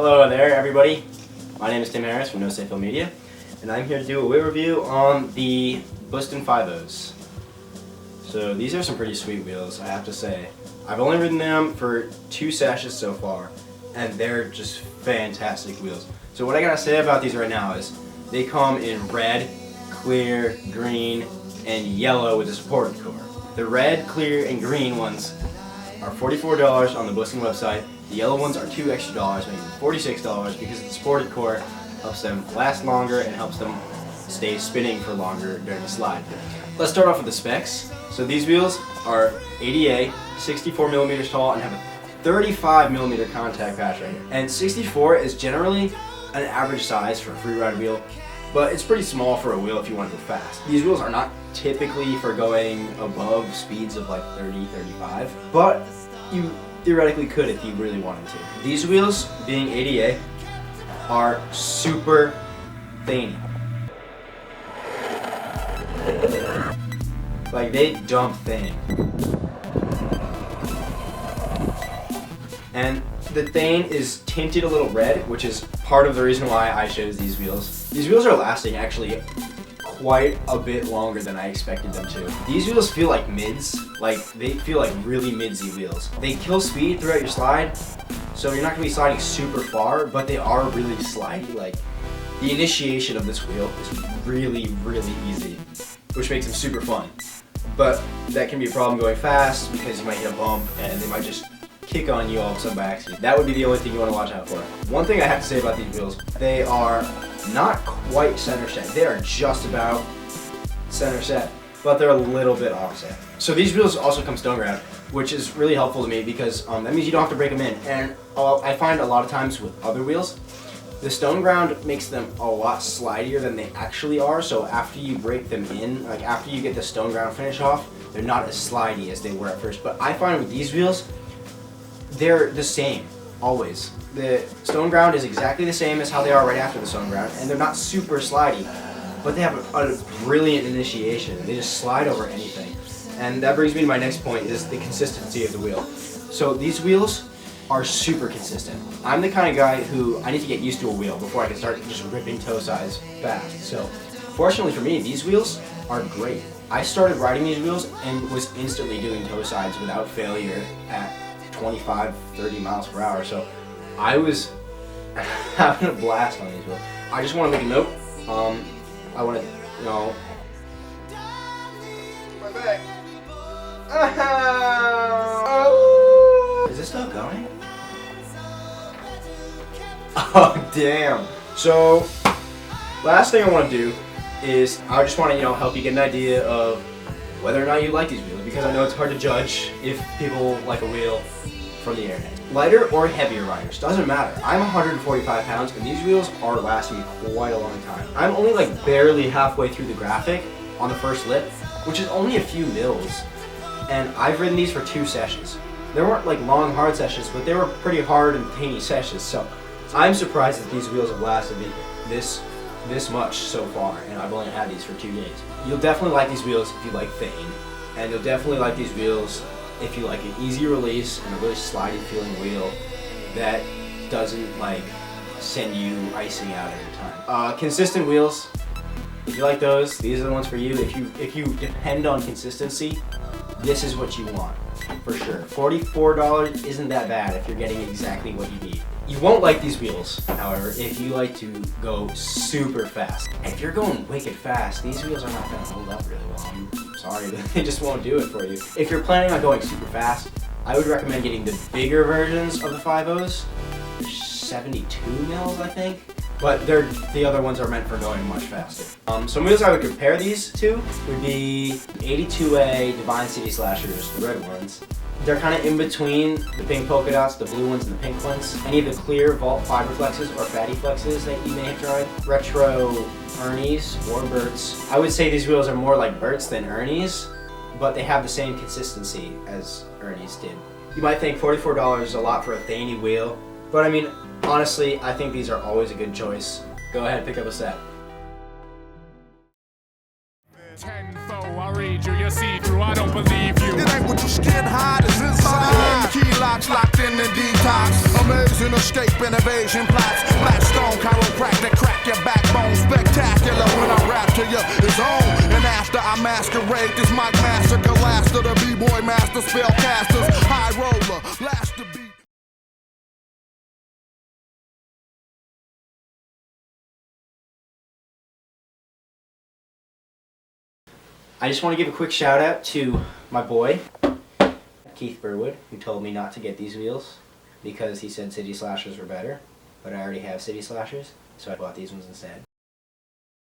Hello there, everybody. My name is Tim Harris from No Safe Film Media, and I'm here to do a wheel review on the Bustin Five-Os. So these are some pretty sweet wheels, I have to say. I've only ridden them for 2 sessions so far, and they're just fantastic wheels. So what I gotta say about these right now is they come in red, clear, green, and yellow with a supported core. The red, clear, and green ones are $44 on the Bustin website. The yellow ones are $2 extra, making them $46 because the supported core helps them last longer and helps them stay spinning for longer during the slide. Let's start off with the specs. So these wheels are ADA, 64 millimeters tall, and have a 35 millimeter contact Batray. And 64 is generally an average size for a free ride wheel, but it's pretty small for a wheel if you want to go fast. These wheels are not typically for going above speeds of like 30, 35, but you theoretically could if you really wanted to. These wheels, being ADA, are super veiny. Like, they dump thane. And the thane is tinted a little red, which is part of the reason why I chose these wheels. These wheels are lasting actually quite a bit longer than I expected them to. These wheels feel like mids, like they feel like really midsy wheels. They kill speed throughout your slide, so you're not gonna be sliding super far, but they are really slidey. Like, the initiation of this wheel is really, really easy, which makes them super fun. But that can be a problem going fast because you might hit a bump and they might just kick on you all of a sudden by accident. That would be the only thing you want to watch out for. One thing I have to say about these wheels, they are not quite center set. They are just about center set, but they're a little bit offset. So these wheels also come stone ground, which is really helpful to me because that means you don't have to break them in. And I find a lot of times with other wheels, the stone ground makes them a lot slidier than they actually are. So after you break them in, like after you get the stone ground finish off, they're not as slidey as they were at first. But I find with these wheels, they're the same, always. The stone ground is exactly the same as how they are right after the stone ground, and they're not super slidey, but they have a brilliant initiation. They just slide over anything. And that brings me to my next point, is the consistency of the wheel. So these wheels are super consistent. I'm the kind of guy who, I need to get used to a wheel before I can start just ripping toe size fast. So fortunately for me, these wheels are great. I started riding these wheels and was instantly doing toe sides without failure at 25, 30 miles per hour. So I was having a blast on these wheels. I just want to make a note. I want to, you know, my back. Is this still going? Oh damn! So last thing I want to do is I just want to help you get an idea of whether or not you like these wheels, because I know it's hard to judge if people like a wheel from the internet. Lighter or heavier riders, doesn't matter. I'm 145 pounds and these wheels are lasting me quite a long time. I'm only like barely halfway through the graphic on the first lip, which is only a few mils, and I've ridden these for 2 sessions. They weren't like long, hard sessions, but they were pretty hard and painy sessions, so I'm surprised that these wheels have lasted me this much so far, and I've only had these for 2 days. You'll definitely like these wheels if you like thane, and you'll definitely like these wheels if you like an easy release and a really slidey feeling wheel that doesn't like send you icing out every time. Consistent wheels, if you like those, these are the ones for you. If you depend on consistency, this is what you want, for sure. $44 isn't that bad if you're getting exactly what you need. You won't like these wheels, however, if you like to go super fast. If you're going wicked fast, these wheels are not going to hold up really well. I'm sorry, they just won't do it for you. If you're planning on going super fast, I would recommend getting the bigger versions of the Five-Os. They're 72 mils, I think. But the other ones are meant for going much faster. Some wheels I would compare these to would be 82A Divine City Slashers, the red ones. They're kind of in between the pink polka dots, the blue ones, and the pink ones. Any of the clear vault fiber flexes or fatty flexes that you may have tried. Retro Ernies or Berts. I would say these wheels are more like Berts than Ernies, but they have the same consistency as Ernies did. You might think $44 is a lot for a thaney wheel, but I mean, honestly, I think these are always a good choice. Go ahead and pick up a set. Tenfold, I read you, you see through, I don't believe you. It ain't what your skin hide, it's inside. Key locks locked in the detox. Amazing escape and evasion plots. Blackstone chiropractic, crack your backbone. Spectacular when I rap to you. It's on. And after I masquerade, this mic massacre last of the b-boy master spellcasters. High roller, blast the beat. I just want to give a quick shout out to my boy, Keith Burwood, who told me not to get these wheels because he said City Slashers were better, but I already have City Slashers, so I bought these ones instead.